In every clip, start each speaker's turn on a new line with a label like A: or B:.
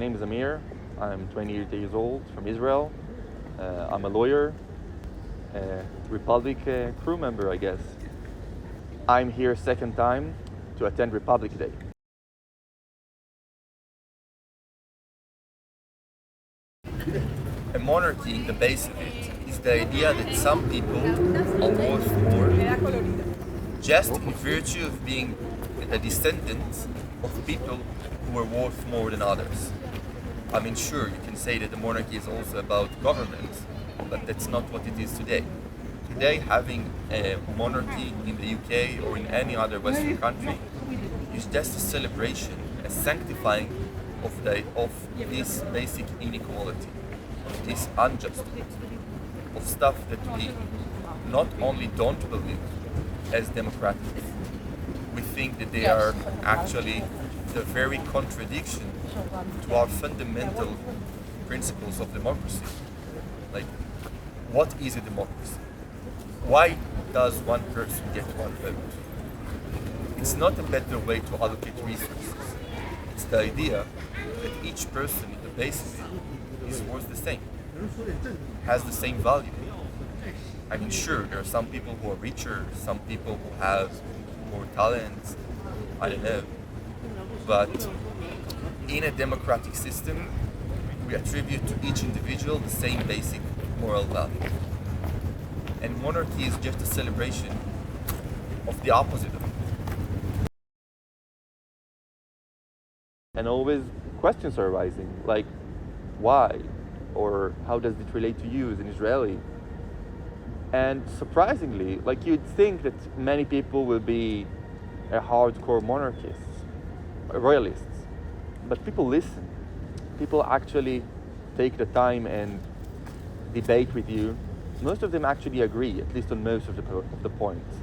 A: name is Amir. I'm 28 years old, from Israel. I'm a lawyer, Republic crew member, I guess. I'm here second time to attend Republic Day.
B: A monarchy, the base of it, is the idea that some people are worth more just in virtue of being the descendants of people who are worth more than others. I mean, sure, you can say that the monarchy is also about government, but that's not what it is today. Today, having a monarchy in the UK or in any other Western country is just a celebration, a sanctifying of this basic inequality, of this injustice, of stuff that we not only don't believe as democratic, we think that they are actually the very contradiction to our fundamental principles of democracy. Like, what is a democracy? Why does one person get one vote? It's not a better way to allocate resources. It's the idea that each person in the base of it is worth the same, has the same value. I mean, sure, there are some people who are richer, some people who have more talent, I don't know. But in a democratic system, we attribute to each individual the same basic moral value. And monarchy is just a celebration of the opposite of it.
A: And always questions are arising, like why? Or how does it relate to you as an Israeli? And surprisingly, like you'd think that many people will be a hardcore monarchists, royalists, but people listen. People actually take the time and debate with you. Most of them actually agree, at least on most of the points.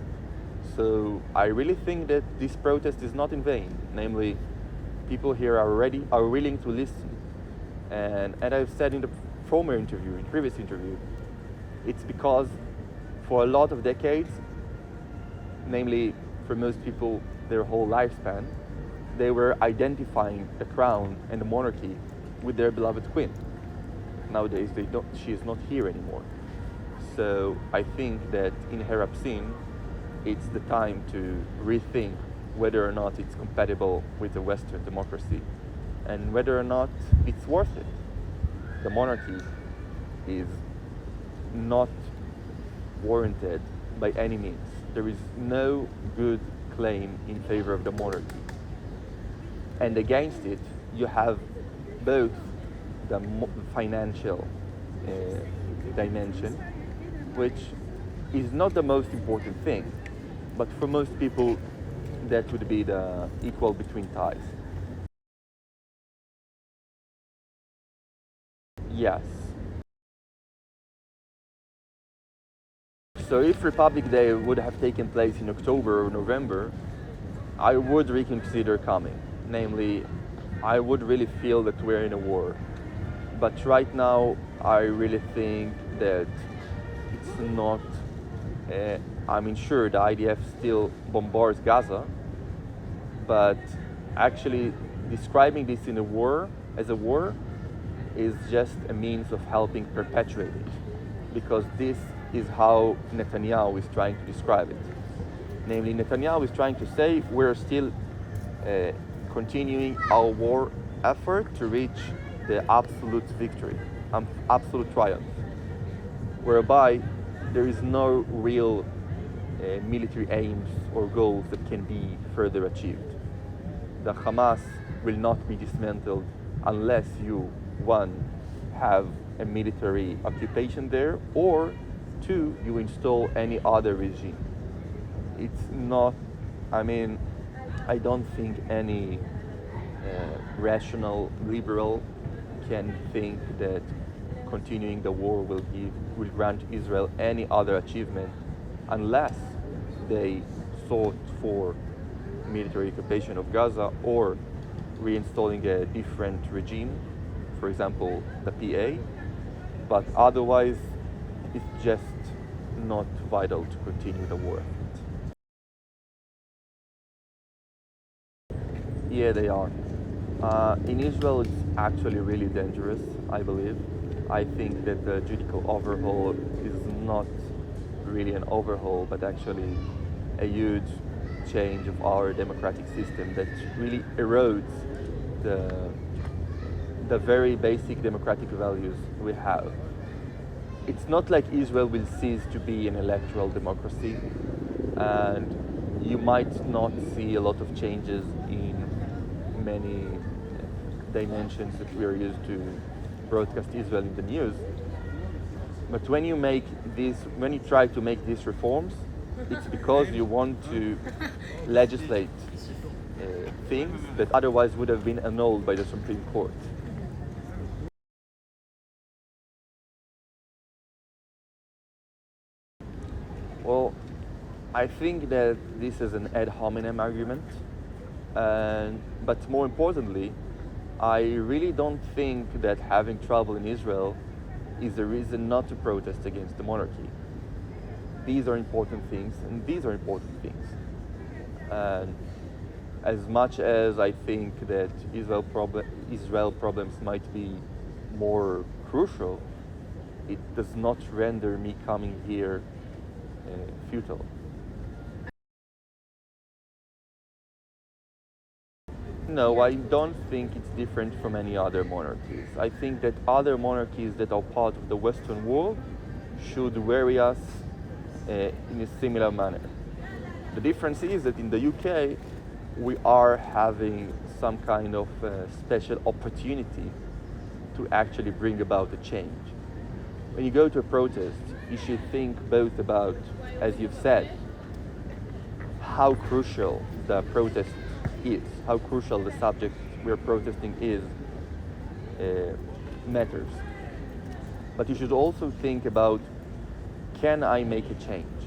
A: So I really think that this protest is not in vain. Namely, people here are willing to listen. And I've said in the previous interview, it's because for a lot of decades, namely for most people their whole lifespan, they were identifying the crown and the monarchy with their beloved queen. Nowadays she is not here anymore. So I think that in her absence, it's the time to rethink whether or not it's compatible with the Western democracy and whether or not it's worth it. The monarchy is not warranted by any means. There is no good claim in favor of the monarchy. And against it, you have both the financial dimension, which is not the most important thing, but for most people, that would be the equal between ties. Yes. So if Republic Day would have taken place in October or November, I would reconsider coming. Namely, I would really feel that we're in a war. But right now, I really think that it's not. I mean, sure, the IDF still bombards Gaza, but actually describing this in as a war is just a means of helping perpetuate it, because this is how Netanyahu is trying to describe it. Namely, Netanyahu is trying to say we're still continuing our war effort to reach the absolute victory, absolute triumph, whereby there is no real military aims or goals that can be further achieved. The Hamas will not be dismantled unless you, one, have a military occupation there, or two, you install any other regime. It's not, I mean, I don't think any rational liberal can think that continuing the war will grant Israel any other achievement unless they sought for military occupation of Gaza or reinstalling a different regime, for example, the PA. But otherwise, it's just not vital to continue the war. Yeah, they are. In Israel, it's actually really dangerous, I believe. I think that the judicial overhaul is not really an overhaul, but actually a huge change of our democratic system that really erodes the very basic democratic values we have. It's not like Israel will cease to be an electoral democracy, and you might not see a lot of changes in many dimensions that we are used to broadcast Israel in the news. But when you try to make these reforms, it's because you want to legislate things that otherwise would have been annulled by the Supreme Court. Well, I think that this is an ad hominem argument, but more importantly, I really don't think that having trouble in Israel is a reason not to protest against the monarchy. These are important things, and these are important things. And as much as I think that Israel problems might be more crucial, it does not render me coming here futile. No, I don't think it's different from any other monarchies. I think that other monarchies that are part of the Western world should vary us in a similar manner. The difference is that in the UK, we are having some kind of special opportunity to actually bring about a change. When you go to a protest, you should think both about, as you've said, how crucial the protest is, how crucial the subject we're protesting is, matters. But you should also think about, can I make a change?